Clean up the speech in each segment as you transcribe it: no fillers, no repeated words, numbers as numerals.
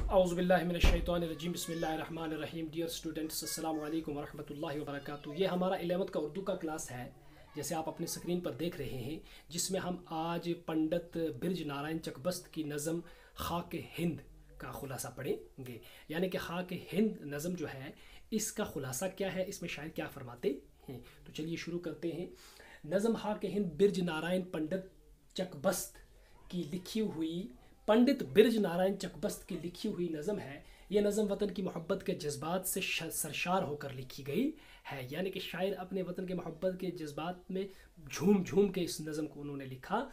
اعوذ باللہ من الشیطان الرجیم بسم اللہ الرحمن الرحیم. ڈیئر اسٹوڈنٹس، السلام علیکم ورحمۃ اللہ وبرکاتہ. یہ ہمارا 11th کا اردو کا کلاس ہے، جیسے آپ اپنی سکرین پر دیکھ رہے ہیں، جس میں ہم آج پنڈت برج نارائن چکبست کی نظم خاک ہند کا خلاصہ پڑھیں گے. یعنی کہ خاک ہند نظم جو ہے، اس کا خلاصہ کیا ہے، اس میں شاعر کیا فرماتے ہیں. تو چلیے شروع کرتے ہیں. نظم خاک ہند برج نارائن پنڈت چکبست کی لکھی ہوئی، پنڈت برج نارائن چکبست کی لکھی ہوئی نظم ہے. یہ نظم وطن کی محبت کے جذبات سے سرشار ہو کر لکھی گئی ہے. یعنی کہ شاعر اپنے وطن کے محبت کے جذبات میں جھوم جھوم کے اس نظم کو انہوں نے لکھا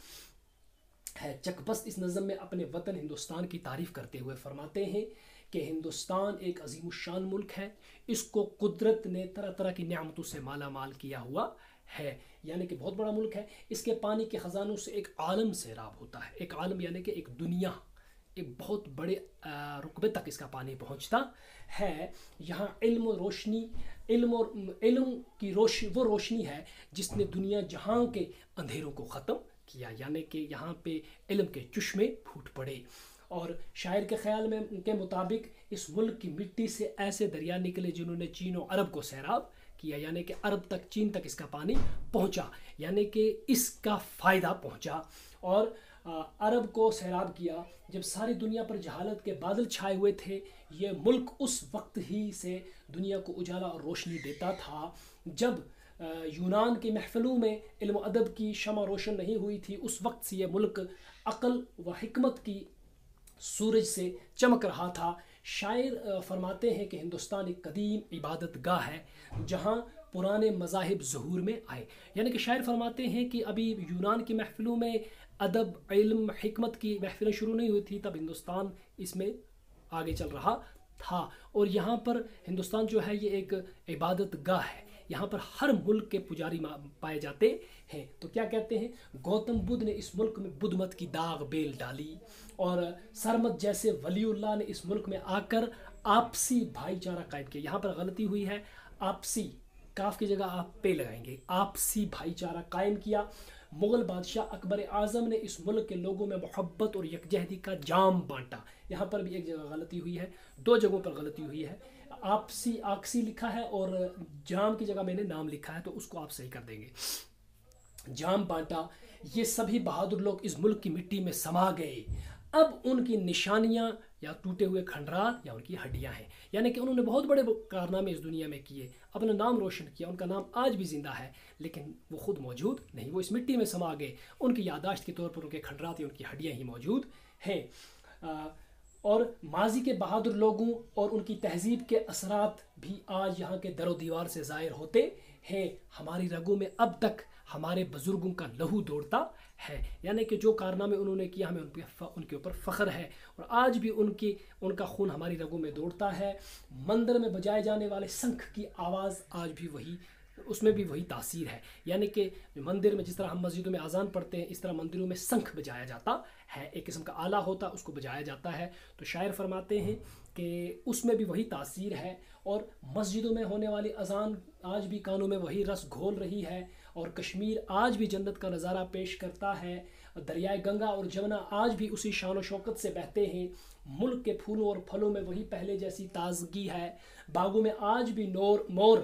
ہے. چکبست اس نظم میں اپنے وطن ہندوستان کی تعریف کرتے ہوئے فرماتے ہیں کہ ہندوستان ایک عظیم الشان ملک ہے. اس کو قدرت نے طرح طرح کی نعمتوں سے مالا مال کیا ہوا ہے. یعنی کہ بہت بڑا ملک ہے. اس کے پانی کے خزانوں سے ایک عالم سیراب ہوتا ہے. ایک عالم یعنی کہ ایک دنیا، ایک بہت بڑے رقبے تک اس کا پانی پہنچتا ہے. یہاں علم و روشنی، علم کی وہ روشنی ہے جس نے دنیا جہاں کے اندھیروں کو ختم کیا. یعنی کہ یہاں پہ علم کے چشمے پھوٹ پڑے. اور شاعر کے خیال میں کے مطابق اس ملک کی مٹی سے ایسے دریا نکلے جنہوں نے چین و عرب کو سیراب کیا. یعنی کہ عرب تک، چین تک اس کا پانی پہنچا، یعنی کہ اس کا فائدہ پہنچا. اور عرب کو سیراب کیا. جب ساری دنیا پر جہالت کے بادل چھائے ہوئے تھے، یہ ملک اس وقت ہی سے دنیا کو اجالا اور روشنی دیتا تھا جب یونان کی محفلوں میں علم و ادب کی شمع روشن نہیں ہوئی تھی. اس وقت سے یہ ملک عقل و حکمت کی سورج سے چمک رہا تھا. شاعر فرماتے ہیں کہ ہندوستان ایک قدیم عبادت گاہ ہے جہاں پرانے مذاہب ظہور میں آئے. یعنی کہ شاعر فرماتے ہیں کہ ابھی یونان کی محفلوں میں ادب، علم، حکمت کی محفلیں شروع نہیں ہوئی تھی، تب ہندوستان اس میں آگے چل رہا تھا. اور یہاں پر ہندوستان جو ہے، یہ ایک عبادت گاہ ہے. یہاں پر ہر ملک کے پجاری پائے جاتے ہیں. تو کیا کہتے ہیں، گوتم بدھ نے اس ملک میں بدھ مت کی داغ بیل ڈالی، اور سرمت جیسے ولی اللہ نے اس ملک میں آ کر آپسی بھائی چارہ قائم کیا. یہاں پر غلطی ہوئی ہے، آپسی، کاف کی جگہ آپ پہ لگائیں گے، آپسی بھائی چارہ قائم کیا. مغل بادشاہ اکبر اعظم نے اس ملک کے لوگوں میں محبت اور یکجہتی کا جام بانٹا. یہاں پر بھی ایک جگہ غلطی ہوئی ہے، دو جگہوں پر غلطی ہوئی ہے. آکسی لکھا ہے اور جام کی جگہ میں نے نام لکھا ہے، تو اس کو آپ صحیح کر دیں گے. جام بانٹا. یہ سبھی بہادر لوگ اس ملک کی مٹی میں سما گئے. اب ان کی نشانیاں یا ٹوٹے ہوئے کھنڈرات یا ان کی ہڈیاں ہیں. یعنی کہ انہوں نے بہت بڑے کارنامے اس دنیا میں کیے، اپنا نام روشن کیا. ان کا نام آج بھی زندہ ہے، لیکن وہ خود موجود نہیں، وہ اس مٹی میں سما گئے. ان کی یادداشت کے طور پر ان کے کھنڈرات یا ان کی ہڈیاں ہی موجود ہیں. اور ماضی کے بہادر لوگوں اور ان کی تہذیب کے اثرات بھی آج یہاں کے در و دیوار سے ظاہر ہوتے ہیں. ہماری رگوں میں اب تک ہمارے بزرگوں کا لہو دوڑتا ہے. یعنی کہ جو کارنامے انہوں نے کیا، ہمیں ان کے اوپر فخر ہے، اور آج بھی ان کا خون ہماری رگوں میں دوڑتا ہے. مندر میں بجائے جانے والے شنکھ کی آواز آج بھی وہی، اس میں بھی وہی تاثیر ہے. یعنی کہ مندر میں جس طرح ہم مسجدوں میں اذان پڑھتے ہیں، اس طرح مندروں میں شنکھ بجایا جاتا ہے. ایک قسم کا آلہ ہوتا ہے، اس کو بجایا جاتا ہے. تو شاعر فرماتے ہیں کہ اس میں بھی وہی تاثیر ہے، اور مسجدوں میں ہونے والی اذان آج بھی کانوں میں وہی رس گھول رہی ہے. اور کشمیر آج بھی جنت کا نظارہ پیش کرتا ہے. دریائے گنگا اور جمنا آج بھی اسی شان و شوکت سے بہتے ہیں. ملک کے پھولوں اور پھلوں میں وہی پہلے جیسی تازگی ہے. باغوں میں آج بھی مور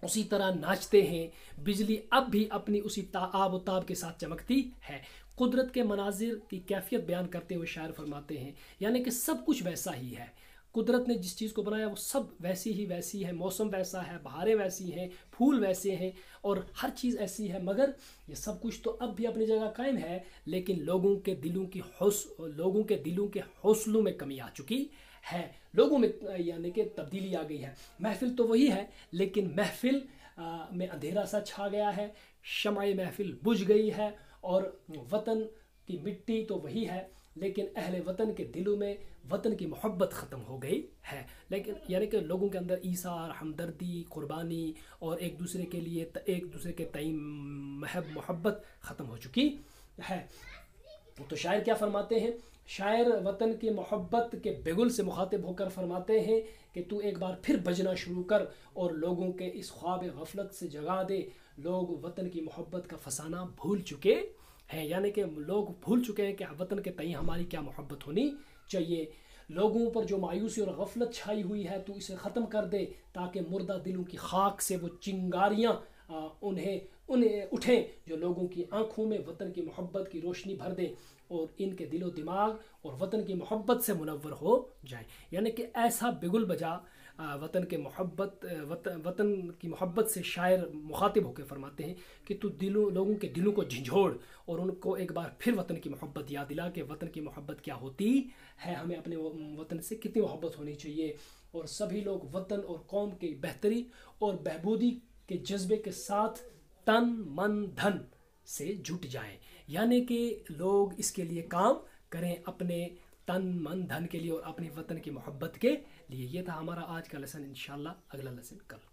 اسی طرح ناچتے ہیں. بجلی اب بھی اپنی اسی آب و تاب کے ساتھ چمکتی ہے. قدرت کے مناظر کی کیفیت بیان کرتے ہوئے شاعر فرماتے ہیں، یعنی کہ سب کچھ ویسا ہی ہے. قدرت نے جس چیز کو بنایا وہ سب ویسی ہے. موسم ویسا ہے، بہاریں ویسی ہیں، پھول ویسے ہیں، اور ہر چیز ایسی ہے. مگر یہ سب کچھ تو اب بھی اپنی جگہ قائم ہے، لیکن لوگوں کے دلوں کے حوصلوں میں کمی آ چکی ہے. لوگوں میں یعنی کہ تبدیلی آ گئی ہے. محفل تو وہی ہے، لیکن محفل میں اندھیرا سا چھا گیا ہے. شمع محفل بجھ گئی ہے. اور وطن کی مٹی تو وہی ہے، لیکن اہل وطن کے دلوں میں وطن کی محبت ختم ہو گئی ہے. لیکن یعنی کہ لوگوں کے اندر ایثار، ہمدردی، قربانی اور ایک دوسرے کے تئیں محبت ختم ہو چکی ہے. تو شاعر کیا فرماتے ہیں، شاعر وطن کی محبت کے بغل سے مخاطب ہو کر فرماتے ہیں کہ تو ایک بار پھر بجنا شروع کر اور لوگوں کے اس خواب غفلت سے جگا دے. لوگ وطن کی محبت کا فسانہ بھول چکے ہیں. یعنی کہ لوگ بھول چکے ہیں کہ وطن کے تئیں ہماری کیا محبت ہونی چاہیے. لوگوں پر جو مایوسی اور غفلت چھائی ہوئی ہے تو اسے ختم کر دے، تاکہ مردہ دلوں کی خاک سے وہ چنگاریاں انہیں اٹھیں جو لوگوں کی آنکھوں میں وطن کی محبت کی روشنی بھر دیں اور ان کے دل و دماغ اور وطن کی محبت سے منور ہو جائیں۔ یعنی کہ ایسا بگل بجا وطن کی محبت سے شاعر مخاطب ہو کے فرماتے ہیں کہ تو لوگوں کے دلوں کو جھنجھوڑ اور ان کو ایک بار پھر وطن کی محبت یاد دلا کہ وطن کی محبت کیا ہوتی ہے، ہمیں اپنے وطن سے کتنی محبت ہونی چاہیے، اور سبھی لوگ وطن اور قوم کی بہتری اور بہبودی کے جذبے کے ساتھ تن من دھن سے جٹ جائیں۔ یعنی کہ لوگ اس کے لیے کام کریں، اپنے تن من دھن کے لیے اور اپنے وطن کی محبت کے لیے۔ یہ تھا ہمارا آج کا لیسن، انشاءاللہ اگلا لیسن کل۔